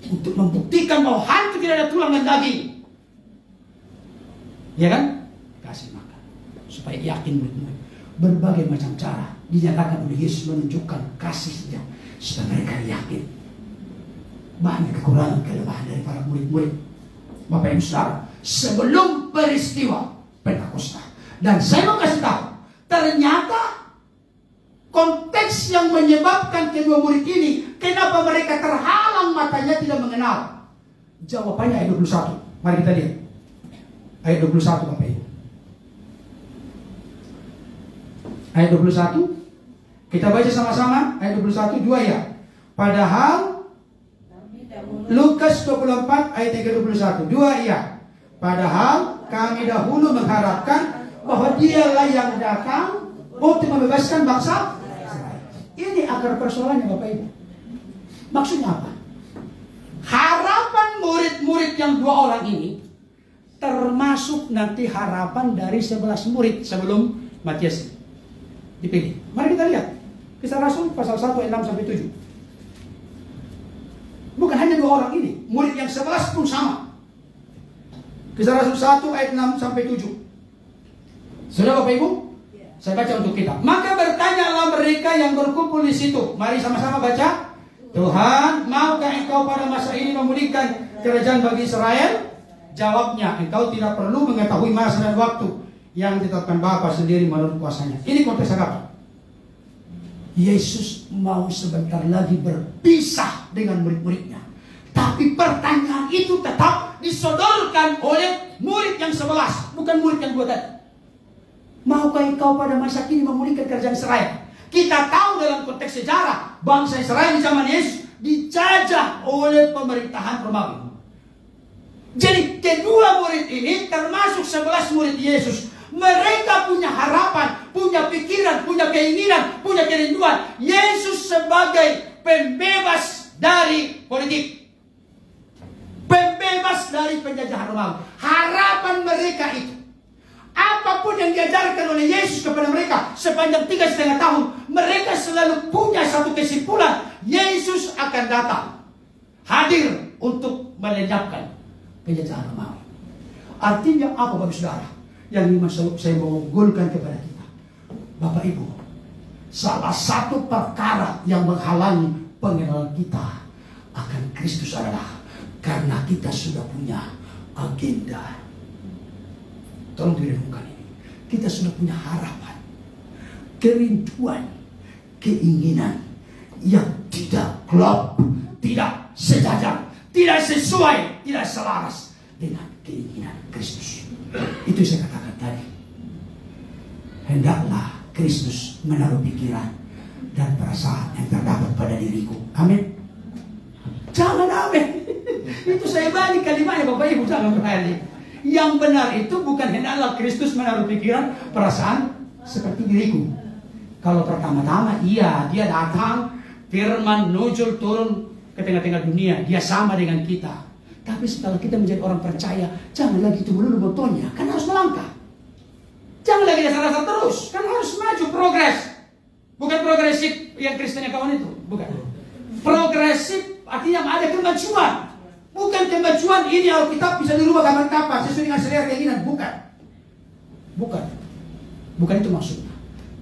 B: Untuk membuktikan bahwa hantu tidak ada tulang dan daging. Ya kan? Kasih makan supaya yakin murid-murid. Berbagai macam cara dinyatakan oleh Yesus menunjukkan kasihnya supaya mereka yakin. Banyak kekurangan kelemahan dari para murid-murid. Bapak Ibu Saudara, sebelum peristiwa Pentakosta, dan saya mau kasih tahu, ternyata konteks yang menyebabkan kedua murid ini, kenapa mereka terhalang matanya tidak mengenal. Jawabannya ayat 21. Mari kita lihat. Ayat 21 Bapak Ibu. Ayat 21. Kita baca sama-sama. Ayat 21, 2 ya. Padahal Lukas 24 ayat 21. 2 ya. Padahal kami dahulu mengharapkan bahwa dialah yang datang untuk membebaskan bangsa Israel. Ini akar persoalannya Bapak Ibu. Maksudnya apa? Harapan murid-murid yang 2 orang ini termasuk nanti harapan dari 11 murid sebelum Matius dipilih. Mari kita lihat Kisah Rasul pasal 1 ayat 6 sampai 7. Bukan hanya 2 orang ini, murid yang 11 pun sama. Kisah Rasul 1 ayat 6 sampai 7. Sudah Bapak Ibu? Saya baca untuk kita. Maka bertanyalah mereka yang berkumpul di situ. Mari sama-sama baca. Tuhan, maukah engkau pada masa ini memulihkan kerajaan bagi Israel? Jawabnya, engkau tidak perlu mengetahui masa dan waktu yang ditetapkan Bapa sendiri menurut kuasanya. Ini konteks apa? Yesus mau sebentar lagi berpisah dengan murid-muridnya. Tapi pertanyaan itu tetap disodorkan oleh murid yang 11, bukan murid yang 2 tadi. Maukah engkau pada masa kini memulihkan kerajaan Israel? Kita tahu dalam konteks sejarah, bangsa Israel di zaman Yesus dijajah oleh pemerintahan Romawi. Jadi kedua murid ini termasuk 11 murid Yesus. Mereka punya harapan, punya pikiran, punya keinginan, punya kerinduan. Yesus sebagai pembebas dari politik, pembebas dari penjajahan Romawi. Harapan mereka itu, apapun yang diajarkan oleh Yesus kepada mereka sepanjang 3,5 tahun, mereka selalu punya satu kesimpulan: Yesus akan datang, hadir untuk melenyapkan penjajahan Romawi. Artinya apa, Bapak Saudara? Yang ini saya mau unggulkan kepada kita, Bapak Ibu, salah satu perkara yang menghalangi pengenalan kita akan Kristus adalah karena kita sudah punya agenda. Tolong direnungkan ini. Kita sudah punya harapan, kerinduan, keinginan yang tidak klop, tidak sejajar, tidak sesuai, tidak selaras dengan keinginan Kristus. Itu saya katakan tadi. Hendaklah Kristus menaruh pikiran dan perasaan yang terdapat pada diriku. Amin. Jangan amin. Itu saya balik kalimatnya, Bapak Ibu, jangan berbalik. Yang benar itu bukan hendaklah Kristus menaruh pikiran, perasaan seperti diriku. Kalau pertama-tama iya, dia datang, firman nujul turun ke tengah-tengah dunia, dia sama dengan kita. Tapi setelah kita menjadi orang percaya, jangan lagi tunggu dulu botolnya, kan harus melangkah. Jangan lagi dasar-dasar terus, kan harus maju, progres. Bukan progresif yang Kristen yang kawan itu, bukan. Progresif artinya ada kemajuan. Bukan kemajuan ini Alkitab bisa dirubah kapan-kapan sesuai dengan selera keinginan, bukan. Bukan itu maksudnya.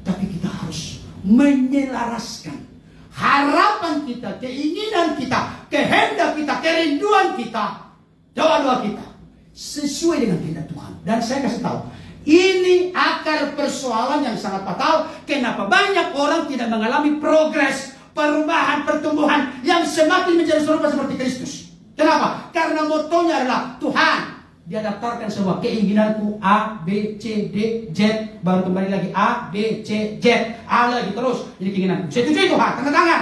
B: Tapi kita harus menyelaraskan harapan kita, keinginan kita, kehendak kita, kerinduan kita, doa-doa kita sesuai dengan kehendak Tuhan. Dan saya kasih tahu, ini akar persoalan yang sangat fatal. Kenapa banyak orang tidak mengalami progres, perubahan, pertumbuhan yang semakin menjadi serupa seperti Kristus? Kenapa? Karena motonya adalah Tuhan. Dia daftarkan semua keinginanku A, B, C, D, Z, baru kembali lagi A, B, C, Z, A lagi terus. Jadi keinginanku. Setuju Tuhan, tanda tangan.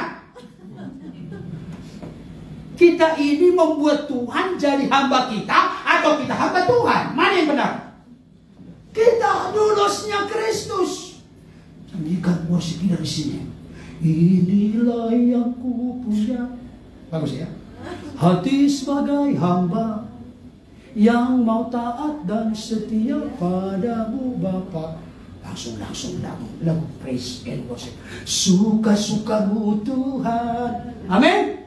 B: Kita ini membuat Tuhan jadi hamba kita atau kita hamba Tuhan? Mana yang benar? Kita dulusnya Kristus. Candikan worship dari sini. Inilah yang ku punya. Bagus ya. Hati sebagai hamba yang mau taat dan setia padamu Bapa. Langsung lagu praise and worship. Suka-sukamu Tuhan. Amin.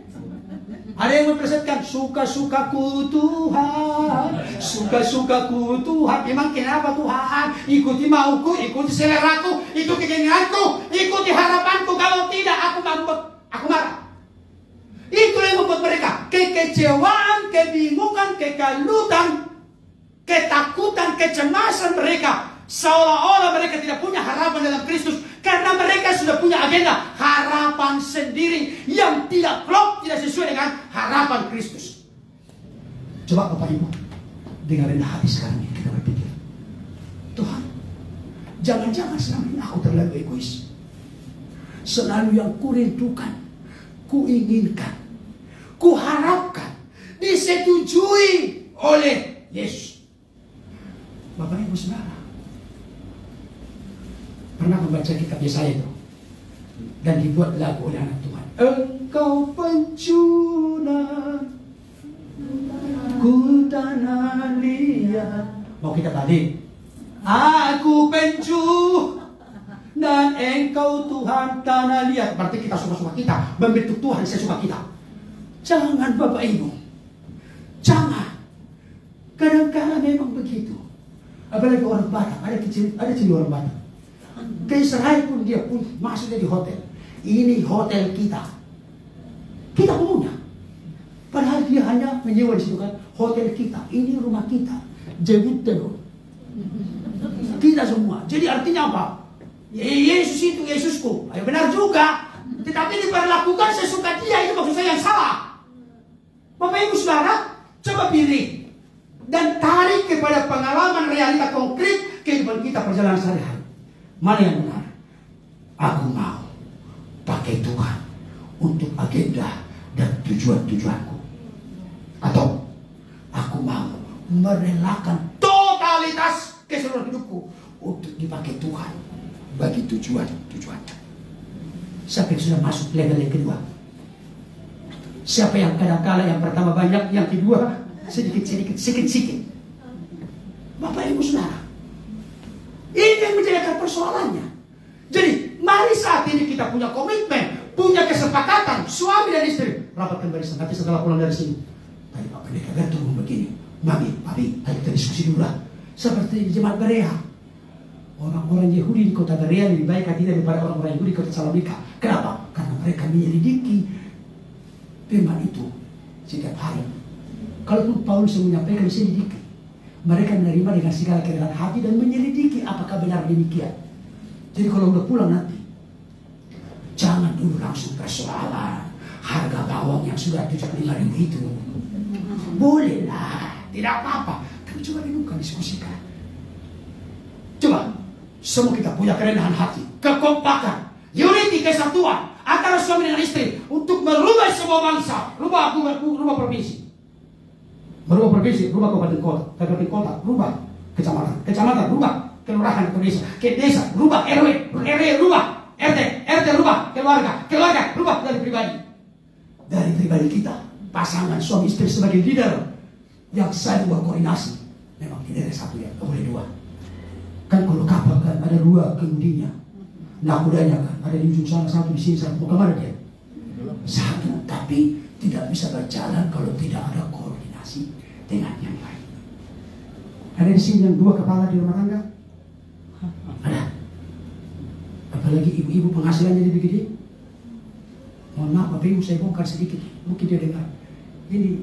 B: Ada yang mempersiapkan suka-sukaku Tuhan, suka-sukaku Tuhan. Memang kenapa Tuhan? Ikuti mauku, ikuti seleraku, ikuti keinginanku, ikuti harapanku. Kalau tidak aku marah. Itu yang membuat mereka kekecewaan, kebingungan, kekalutan, ketakutan, kecemasan mereka. Seolah-olah mereka tidak punya harapan dalam Kristus. Karena mereka sudah punya agenda harapan sendiri yang tidak klop, tidak sesuai dengan harapan Kristus. Coba Bapak Ibu, dengan rendah hati sekarang ini kita berpikir, Tuhan, jangan-jangan selama ini aku terlalu egois. Selalu yang kurindukan, kuinginkan, kuharapkan, disetujui oleh Yesus. Bapak Ibu Saudara, pernah membaca kitab Yesaya itu dan dibuat lagu oleh anak Tuhan. Engkau pencunan ku tanah liat. Mau kita balik? Aku pencu dan engkau Tuhan tanah liat. Berarti kita suka-suka kita membentuk Tuhan sesuka kita. Jangan Bapak Ibu, jangan. Kadang-kadang memang begitu. Apalagi orang Batak, ada ciri orang Batak. Ke Israel pun dia pun masuknya di hotel. Ini hotel kita. Kita punya. Padahal dia hanya menyewa di situ kan. Hotel kita. Ini rumah kita. Jebut terus. Kita semua. Jadi artinya apa? Yesus itu Yesusku. Ayo benar juga. Tetapi diperlakukan sesuka dia, itu maksud saya yang salah. Bapak Ibu Saudara, coba pilih dan tarik kepada pengalaman realita konkret kehidupan kita perjalanan sehari-hari. Mana yang benar? Aku mau pakai Tuhan untuk agenda dan tujuan-tujuanku. Atau aku mau merelakan totalitas keseluruhan hidupku untuk dipakai Tuhan bagi tujuan-tujuannya. Siapa yang sudah masuk level yang kedua? Siapa yang kadang-kala yang pertama banyak, yang kedua sedikit-sedikit. Bapak Ibu Saudara, ini yang menjadi persoalannya. Jadi mari saat ini kita punya komitmen, punya kesepakatan, suami dan istri rapatkan barisan. Nanti setelah pulang dari sini, tadi Pak Pendeta turun begini, Mami, Papi, ayo kita diskusi dulu lah. Seperti di jemaat Berea, orang-orang Yahudi di kota Berea lebih baik hati daripada orang-orang Yahudi di kota Salonika. Kenapa? Karena mereka menyelidiki firman itu setiap hari. Kalaupun Paulus menyampaikan selidiki, mereka menerima dengan segala kerelaan hati dan menyelidiki apakah benar demikian. Jadi kalau udah pulang nanti, jangan dulu langsung persoalan harga bawang yang sudah 75.000 itu. Bolehlah, tidak apa-apa. Tapi coba renungkan, diskusikan. Coba, semua kita punya kerendahan hati, kekompakan, unity, kesatuan antara suami dengan istri untuk merubah sebuah bangsa, rubah provinsi. Merubah provinsi, rubah kabupaten kota, rubah kecamatan, rubah kelurahan ke desa, rubah RW, rubah RT, rubah keluarga, rubah dari pribadi kita, pasangan suami istri sebagai leader yang saling berkoordinasi. Memang tidak ada satu yang boleh dua. Kan kalau kapal kan ada dua kemudinya, nakudanya kan ada di ujung sana satu, di sini satu, mau kemana dia? Satu, tapi tidak bisa berjalan kalau tidak ada koordinasi dengan yang lain. Ada di sini yang dua kepala di rumah tangga? Ada. Apalagi ibu-ibu penghasilannya lebih gede. Mohon maaf, Bapak Ibu, saya bongkar sedikit. Mungkin dia dengar. Ini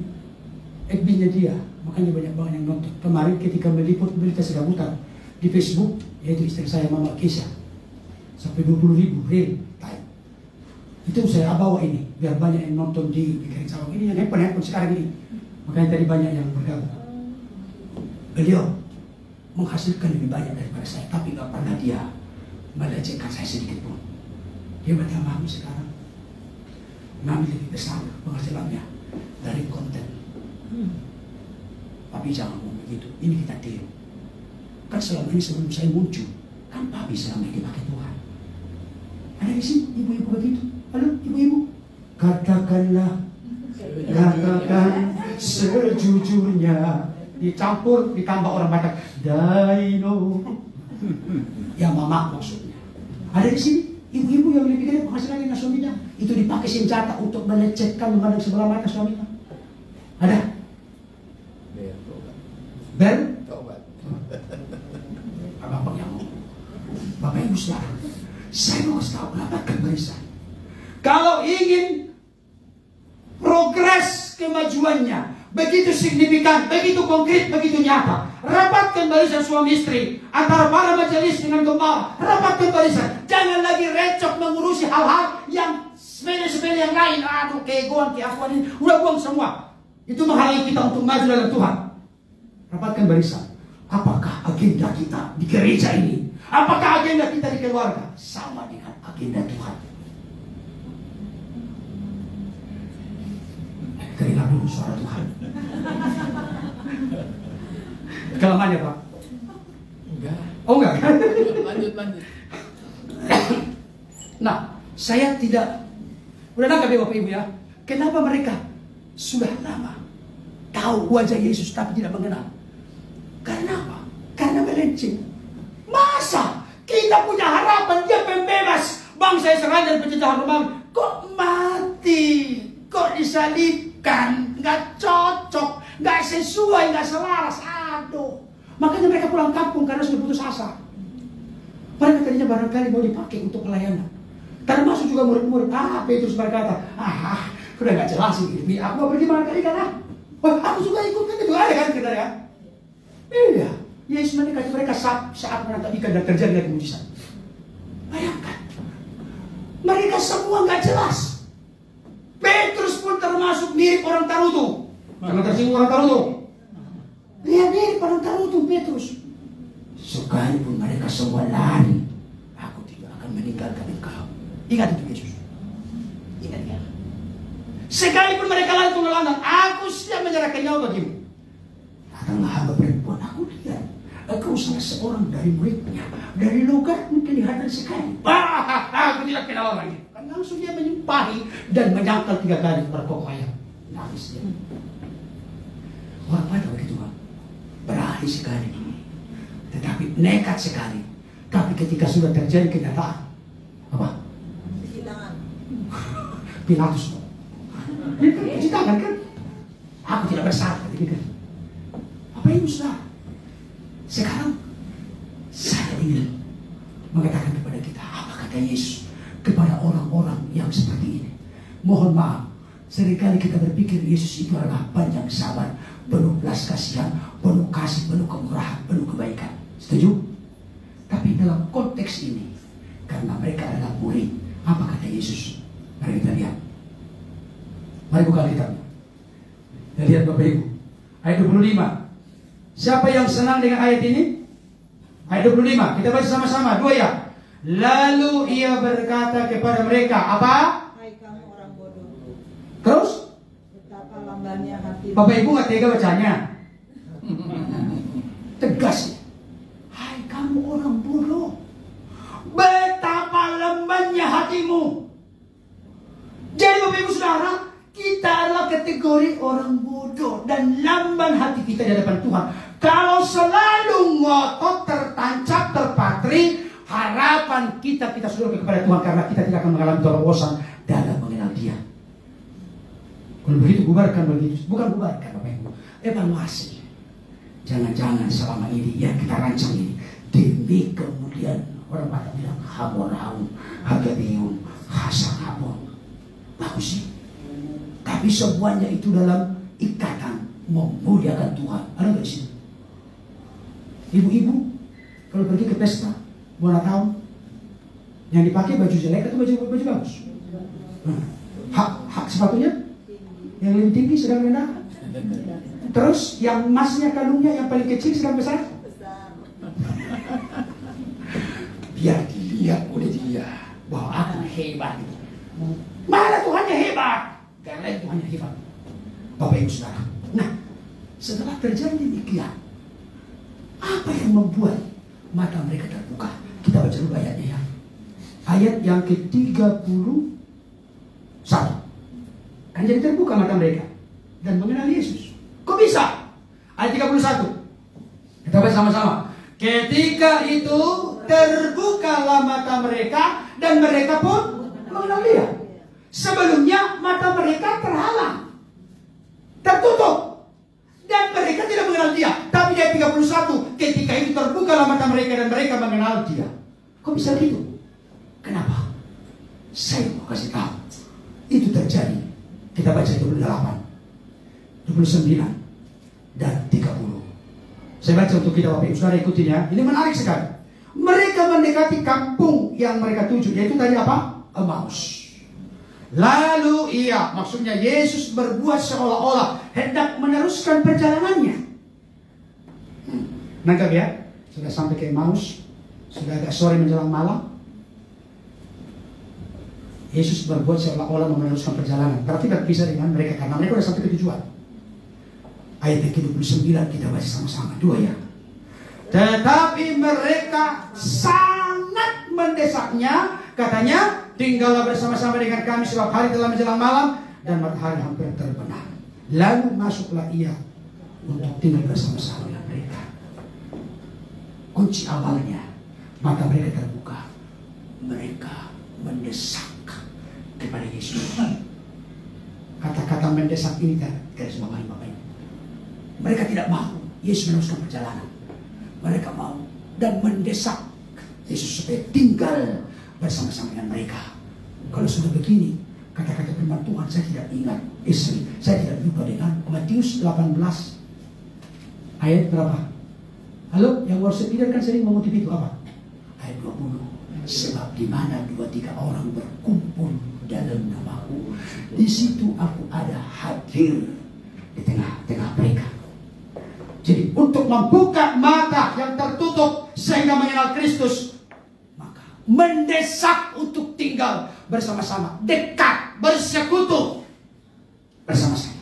B: FB-nya dia, makanya banyak yang nonton. Kemarin ketika meliput berita serabutan di Facebook, yaitu istri saya, Mama Kisha, sampai 20.000 real time. Itu saya bawa ini, biar banyak yang nonton di Kering Sawang. Ini yang handphone sekarang ini. Makanya tadi banyak yang bergabung. Beliau menghasilkan lebih banyak daripada saya, tapi gak pernah dia melecehkan saya sedikit pun. Dia berkata, Mami sekarang, Mami lebih besar penghasilannya dari konten. Papi jangan ngomong begitu, ini kita tiru. Kan selama ini sebelum saya muncul, kan Papi selama ini pakai Tuhan. Ada di sini ibu-ibu begitu. Halo ibu-ibu, katakan sejujurnya, dicampur ditambah orang Batak, Daino. Ya mama maksudnya. Ada di sini ibu-ibu yang lebih gede penghasilannya dengan suaminya, itu dipakai senjata untuk melecehkan memandang sebelah mata suaminya. Ada? Bel? Abang yang ngomong. Bapak Ibu Saudara, saya mau kasih tahu mendapatkan barisan. Kalau ingin progres kemajuannya begitu signifikan, begitu konkret, begitu nyata, rapatkan barisan suami istri, antara para majelis dengan gembala, rapatkan barisan. Jangan lagi recok mengurusi hal-hal yang sepele-sepele yang lain. Aduh, keegoan, keakuan ini, udah buang semua. Itu menghalangi kita untuk maju dalam Tuhan. Rapatkan barisan. Apakah agenda kita di gereja ini, apakah agenda kita di keluarga sama dengan agenda Tuhan? Dengar dulu suara Tuhan. Kelemahannya Pak? Enggak. Oh enggak? Lanjut. Nah, saya tidak. Udah nangkap ya Bapak Ibu ya. Kenapa mereka sudah lama tahu wajah Yesus tapi tidak mengenal? Karena apa? Karena melenceng. Masa kita punya harapan dia pembebas bangsa Israel dari penjajahan Romawi, kok mati, kok disalibkan, nggak cocok, nggak sesuai, nggak selaras. Aduh, makanya mereka pulang kampung karena sudah putus asa. Mereka tadinya barangkali mau dipakai untuk pelayanan. Termasuk juga murid-murid. Petrus berkata, udah nggak jelas ini. Aku mau pergi barangkali kan? Wah, aku juga ikut kan itu ada kan kita ya. Iya, Yesus mendekati mereka saat menangkap ikan dan terjadi mujizat. semua nggak jelas. Petrus pun termasuk mirip orang tarutu. Karena tersinggung orang tarutu. Dia mirip orang tarutu Petrus. Sekalipun mereka semua lari, aku tidak akan meninggalkan engkau. Ingat itu Yesus. Ingat ya. Sekalipun mereka lari tunggal langgang, aku siap menyerahkan nyawa bagimu. Datanglah hamba perempuan, aku lihat engkau salah seorang dari muridnya. Dari logatmu kelihatan sekali. Aku tidak kenal orangnya. Kan langsung dia menyumpahi dan menyangkal 3 kali berkokayang. Nangis dia. Orang pada begitu Bang. Berani sekali. Tetapi nekat sekali. Tapi ketika sudah terjadi kenyataan, apa?
C: Kehilangan.
B: Pilatus. Cuci tangan kan? Aku tidak bersalah. Gitu. Apa ini saudara? Sekarang saya ingin mengatakan kepada kita, apa kata Yesus kepada orang-orang yang seperti ini. Mohon maaf, seringkali kita berpikir Yesus itu adalah panjang sabar, penuh belas kasihan, penuh kasih, penuh kemurahan, penuh kebaikan. Setuju? Tapi dalam konteks ini, karena mereka adalah murid, apa kata Yesus? Mari kita lihat. Mari buka kitabnya. Kita lihat Bapak Ibu. Ayat 25. Siapa yang senang dengan ayat ini? Ayat 25. Kita baca sama-sama. 2 ya. Lalu ia berkata kepada mereka, apa?
C: Hai kamu orang bodoh.
B: Terus?
C: Betapa lambannya hati.
B: Bapak Ibu nggak tega bacanya? Tegas. Hai kamu orang bodoh. Betapa lambannya hatimu. Jadi Bapak Ibu Saudara, kita adalah kategori orang bodoh dan lamban hati kita di hadapan Tuhan. Kalau selalu ngotot, tertancap, terpatri, harapan kita sudah kepada Tuhan karena kita tidak akan mengalami terobosan dalam mengenal Dia. Kalau begitu bubarkan begitu, bukan bubarkan Bapak Ibu, evaluasi. Jangan-jangan selama ini yang kita rancang ini demi kemudian orang pada bilang hamoraun, hagabiun, hasarabon. Bagus sih. Tapi semuanya itu dalam ikatan memuliakan Tuhan. Ada nggak di sini? Ibu-ibu kalau pergi ke pesta mau tahun yang dipakai baju jelek atau baju bagus? Hak sepatunya yang lebih tinggi sedang rendah. Terus yang emasnya kalungnya yang paling kecil sedang besar. Biar dilihat oleh dia bahwa aku hebat. Mana Tuhannya hebat? Karena Tuhannya hebat. Bapak Ibu Saudara. Nah, setelah terjadi demikian, apa yang membuat mata mereka terbuka? Kita baca dulu ayatnya ya. Ayat yang ke-31. Kan jadi terbuka mata mereka dan mengenal Yesus. Kok bisa? Ayat 31. Kita baca sama-sama. Ketika itu terbukalah mata mereka dan mereka pun mengenal Dia. Sebelumnya mata mereka terhalang, tertutup, dan mereka tidak mengenal Dia. Tapi di ayat 31, ketika itu terbukalah mata mereka dan mereka mengenal Dia. Kok bisa gitu? Kenapa? Saya mau kasih tahu. Itu terjadi. Kita baca 28, 29, dan 30. Saya baca untuk kita Bapak Ibu Saudara, ikutin ya. Ini menarik sekali. Mereka mendekati kampung yang mereka tuju, yaitu tadi apa? Emmaus. Lalu ia, maksudnya Yesus berbuat seolah-olah hendak meneruskan perjalanannya. Nangkap ya? Sudah sampai ke Emmaus, sudah agak sore menjelang malam. Yesus berbuat seolah-olah meneruskan perjalanan. Berarti tidak bisa dengan mereka karena mereka sudah sampai ke tujuan. Ayat ke-29 kita baca sama-sama. 2 ya. Tetapi mereka sangat mendesaknya, katanya, tinggallah bersama-sama dengan kami sebab hari telah menjelang malam dan matahari hampir terbenam. Lalu masuklah ia untuk tinggal bersama-sama dengan mereka. Kunci awalnya, mata mereka terbuka. Mereka mendesak kepada Yesus. Kata-kata mendesak ini garis bawahi Bapak Ibu. Mereka tidak mau Yesus meneruskan perjalanan. Mereka mau dan mendesak Yesus supaya tinggal bersama-sama dengan mereka. Kalau sudah begini, kata-kata firman Tuhan saya tidak ingat. Saya tidak lupa dengan Matius 18 ayat berapa? Halo, yang worship leader kan sering mengutip itu apa? Ayat 20. Sebab di mana 2-3 orang berkumpul dalam namaku, di situ aku ada hadir di tengah-tengah mereka. Jadi untuk membuka mata yang tertutup sehingga mengenal Kristus, maka mendesak untuk tinggal bersama-sama, dekat, bersekutu bersama-sama.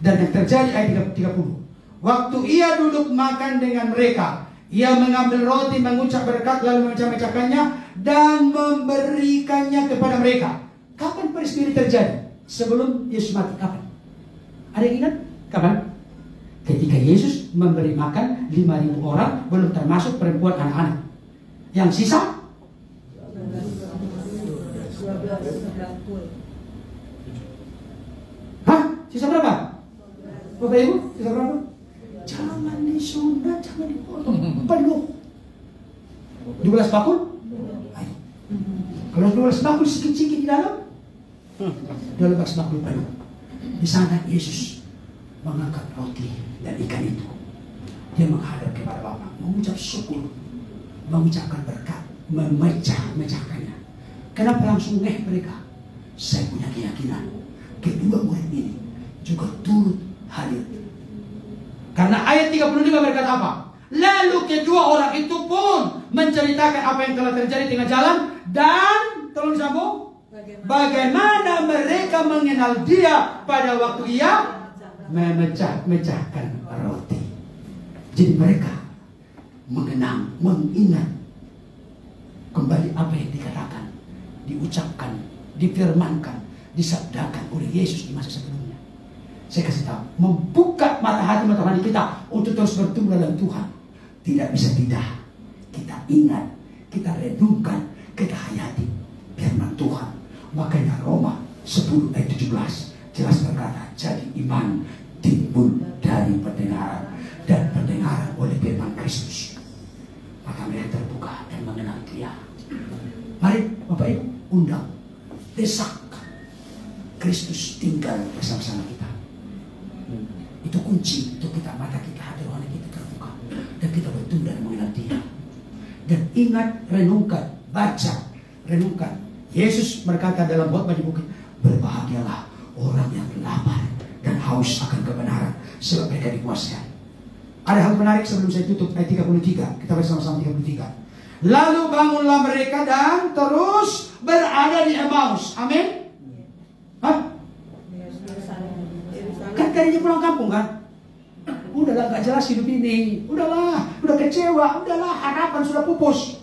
B: Dan yang terjadi ayat 30, waktu ia duduk makan dengan mereka, ia mengambil roti, mengucap berkat, lalu memecah-mecahkannya dan memberikannya kepada mereka. Kapan peristiwa ini terjadi? Sebelum Yesus mati, kapan? Ada yang ingat? Kapan? Ketika Yesus memberi makan 5.000 orang, belum termasuk perempuan anak-anak. Yang sisa?
C: 12.
B: Hah? Sisa berapa? Bapak Ibu, sisa berapa? Jangan disunat, jangan dipotong. Penuh. 12 bakul? Ayo. Kalau 12 bakul sikit-sikit di dalam, 12 bakul penuh. Di sana Yesus mengangkat roti dan ikan itu. Dia menghadap kepada Bapa, mengucap syukur, mengucapkan berkat, memecah-mecahkannya. Kenapa langsung mereka? Saya punya keyakinan kedua murid ini juga turut hadir. Karena ayat 35 berkata apa? Lalu kedua orang itu pun menceritakan apa yang telah terjadi tengah jalan dan tolong sambung. Bagaimana mereka mengenal dia pada waktu ia memecah-mecahkan roti. Jadi mereka mengenang, mengingat kembali apa yang dikatakan, diucapkan, difirmankan, disabdakan oleh Yesus di masa sebelumnya. Saya kasih tahu, membuka mata hati kita untuk terus bertumbuh dalam Tuhan. Tidak bisa tidak. Kita ingat, kita renungkan, kita hayati firman Tuhan. Makanya Roma 10 ayat 17 jelas berkata, jadi iman timbul dari pendengaran dan pendengaran oleh firman Kristus. Maka mereka terbuka dan mengenal Dia. Mari Bapak Ibu undang, desak Kristus tinggal bersama-sama kita. Itu kunci untuk kita, mata kita, hati rohani kita terbuka dan kita bertumbuh dan mengenal Dia. Dan ingat, renungkan, baca, renungkan. Yesus berkata dalam khotbah di bukit, berbahagialah orang yang lapar dan haus akan kebenaran, sebab mereka dikuasai. Ada hal menarik sebelum saya tutup ayat 33. Kita bersama-sama 33. Lalu bangunlah mereka dan terus berada di Emmaus. Amin. Hah? Kan tadinya pulang kampung kan? Udahlah, gak jelas hidup ini. Udahlah, udah kecewa. Udahlah, harapan sudah pupus.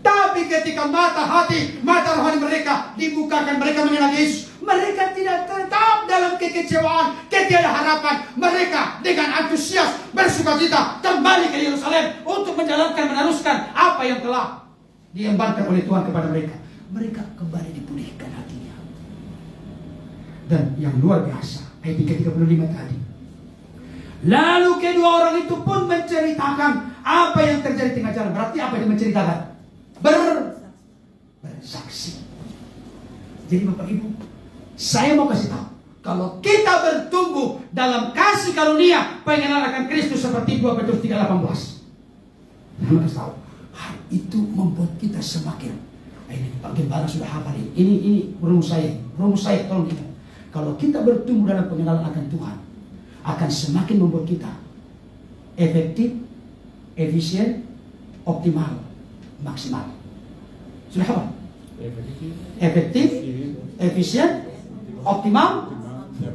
B: Tapi ketika mata hati, mata rohani mereka dibukakan, mereka mengenal Yesus. Mereka tidak tetap dalam kekecewaan, ketidakharapan. Mereka dengan antusias, bersukacita kembali ke Yerusalem untuk menjalankan, meneruskan apa yang telah diembarkan oleh Tuhan kepada mereka. Mereka kembali dipulihkan hatinya. Dan yang luar biasa, ayat 35 tadi. Lalu kedua orang itu pun menceritakan apa yang terjadi tengah jalan. Berarti apa yang menceritakan? Bersaksi. Jadi Bapak Ibu, saya mau kasih tahu, kalau kita bertumbuh dalam kasih karunia pengenalan akan Kristus seperti 2 Petrus 3:18, saya mau kasih tahu, hal itu membuat kita semakin. Ini Pak Gembala sudah hafal ini. Ini rumus saya tolong ingat. Kalau kita bertumbuh dalam pengenalan akan Tuhan, akan semakin membuat kita efektif, efisien, optimal, maksimal. Sudah apa? Efektif, efisien, optimal,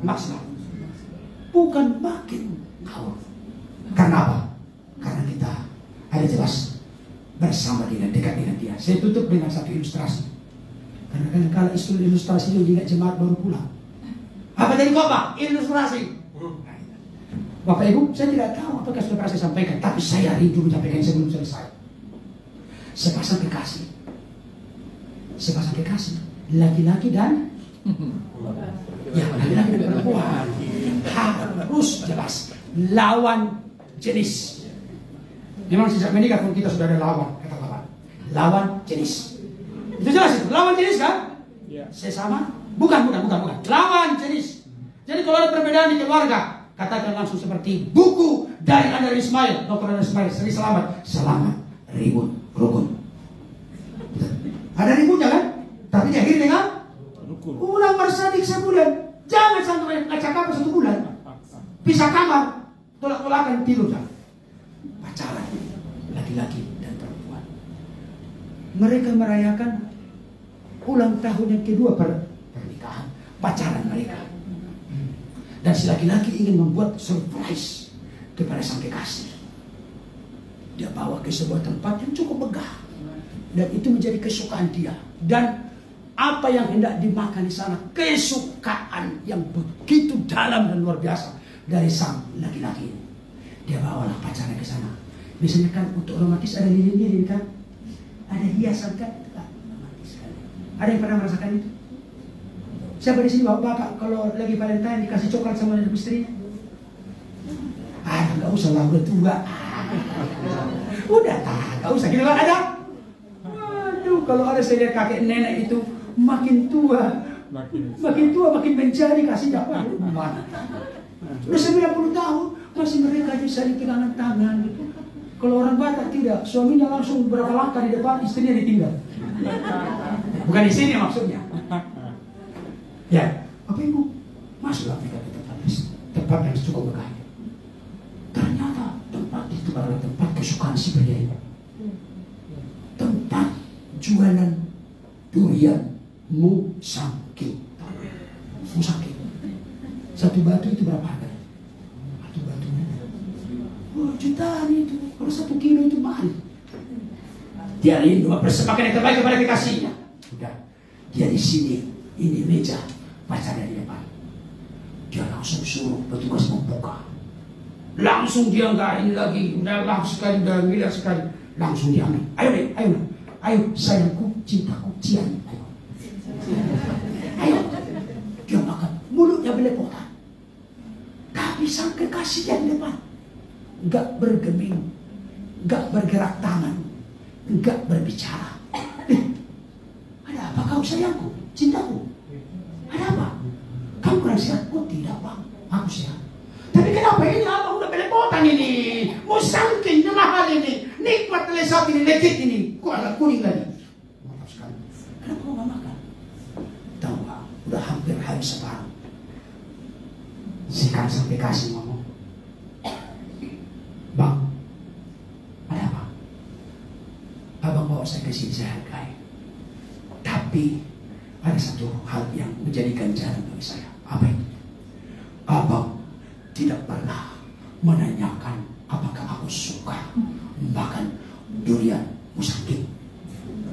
B: maksimal. Bukan makin gaul. Karena apa? Karena kita ada jelas bersama dengan, dekat dengan Dia. Saya tutup dengan satu ilustrasi. Karena kadang-kala ilustrasi itu ingat jemaat baru pulang. Apa tadi Bapak? Ilustrasi. Bapak Ibu, saya tidak tahu apakah sudah pernah saya sampaikan, tapi saya rindu menyampaikan sebelum selesai. Sepasang kekasih, laki-laki dan laki-laki dan perempuan harus jelas lawan jenis. Memang sejak menikah pun kita sudah ada lawan jenis. Itu jelas itu, lawan jenis kan? Sesama, bukan. Lawan jenis. Jadi kalau ada perbedaan di keluarga, katakan langsung seperti buku dari Andar Ismail, Dr. Andar Ismail, Seri Selamat, ribut, rukun. Ada ributnya kan? Tapi diakhiri dengan ulang bersadik sebulan. Jangan sampai ngacak-ngacak 1 bulan. Pisah kamar, tolak-tolakan tidur. Pacaran laki-laki dan perempuan. Mereka merayakan ulang tahun yang kedua pernikahan, pacaran mereka. Dan si laki-laki ingin membuat surprise kepada sang kekasih. Dia bawa ke sebuah tempat yang cukup megah. Dan itu menjadi kesukaan dia. Dan apa yang hendak dimakan di sana, kesukaan yang begitu dalam dan luar biasa dari sang laki-laki. Dia bawalah pacarnya ke sana. Biasanya kan untuk romantis ada lilin-lilin kan, ada hiasan kan, romantis kan. Ada yang pernah merasakan itu? Siapa di sini bapak kalau lagi Valentine dikasih coklat sama istrinya? Nggak usah lah, udah tua. Udah nggak usah gitu kan ada. Waduh, kalau ada saya lihat kakek nenek itu makin tua makin mencari kasih dapat mana. Udah 90 tahun masih mereka aja saling pegangan tangan gitu. Kalau orang Batak tidak, suaminya langsung berapa langkah di depan, istrinya ditinggal. Bukan di sini maksudnya. Ya, apa ibu? Masuklah mereka ke tempat yang cukup megah. Ternyata tempat itu adalah tempat kesukaan si pria itu. Tempat jualan durian musangking. Musangking. Satu batu itu berapa harga? Satu batunya. Oh, jutaan itu. Kalau 1 kilo itu mahal. Dia rindu mempersembahkan yang terbaik kepada kekasihnya. Sudah. Dia di sini. Ini meja. Pacarnya di depan. Dia langsung suruh petugas membuka. Langsung dia enggak ini lagi. Udah langsung sekali. Udah miliar sekali. Langsung dia ambil. Ayo deh. Ayo sayangku. Cintaku. Cian. Ayo. Dia makan. Mulutnya belepotan. Tapi sang kekasihnya di depan. Enggak bergeming. Enggak bergerak tangan. Enggak berbicara. Ada apa kau sayangku? Cintaku? Ada apa? Kamu kurang sehat? Oh tidak bang, aku sehat. Tapi kenapa ini abang udah belepotan ini? Musangking mahal ini. Nikmat lezat ini, legit ini. Kok agak kuning lagi? Maaf sekali. Kenapa kau gak makan? Tahu gak? Udah hampir habis separuh. Sekarang sampai kasih ngomong. Bang, ada apa? Abang bawa saya ke sini, saya hargai. Tapi ada satu hal yang menjadi ganjaran bagi saya. Apa itu? Abang tidak pernah menanyakan apakah aku suka makan durian musangking.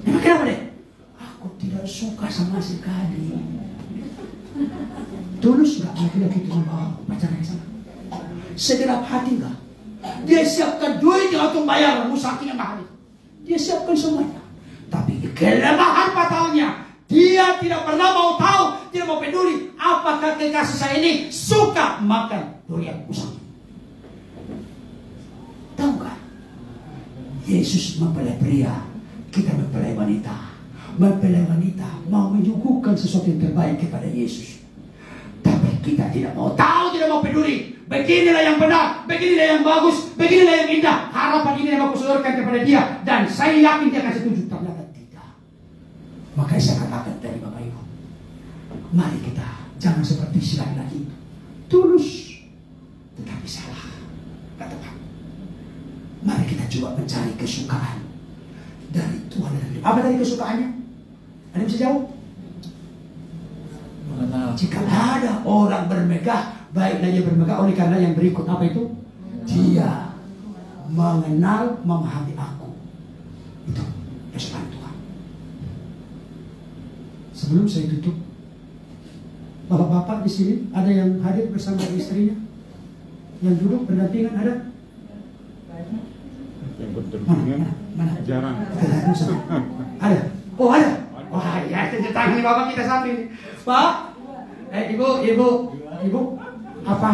B: Emang kenapa deh? Aku tidak suka sama sekali. Tulus nggak laki-laki itu membawa pacarnya ke sana? Segenap hati nggak? Dia siapkan duit untuk bayar musangking yang mahal itu. Dia siapkan semuanya. Tapi kelemahan fatalnya, dia tidak pernah mau tahu, tidak mau peduli apakah kekasih saya ini suka makan durian musangking. Tahu gak? Yesus mempelai pria, kita mempelai wanita. Mempelai wanita mau menyuguhkan sesuatu yang terbaik kepada Yesus. Tapi kita tidak mau tahu, tidak mau peduli. Beginilah yang benar, beginilah yang bagus, beginilah yang indah. Harapan ini yang aku sodorkan kepada dia. Dan saya yakin dia akan setuju. Ternyata tidak. Makanya saya katakan tadi Bapak Ibu, mari kita jangan seperti si laki-laki itu. Tulus, tetapi salah. Gak tepat. Mari kita coba mencari kesukaan dari Tuhan dan hidup. Apa tadi kesukaannya? Ada yang bisa jawab? Jika ada orang bermegah, baiklah dia bermegah oleh karena yang berikut. Apa itu? Dia mengenal, memahami aku. Itu kesukaan Tuhan. Sebelum saya tutup, bapak-bapak di sini ada yang hadir bersama istrinya, yang duduk berdampingan ada?
D: Yang berdampingan
B: mana?
D: Jarang.
B: Ada? Oh ada? Wah ya, tangan bapak kita satu ini. Pak, ibu, apa?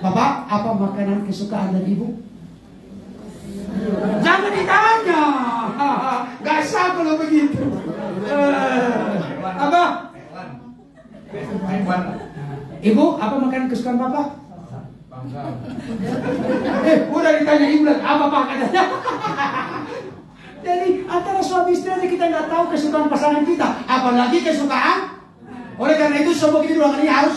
B: Bapak, apa makanan kesukaan dari ibu? Jangan ditanya. Gak sah kalau begitu. Apa? Ibu, apa makanan kesukaan bapak? Udah ditanya ibu lagi, apa pak katanya? Jadi antara suami istri aja kita nggak tahu kesukaan pasangan kita, apalagi kesukaan. Oleh karena itu semua kita ruangan ini harus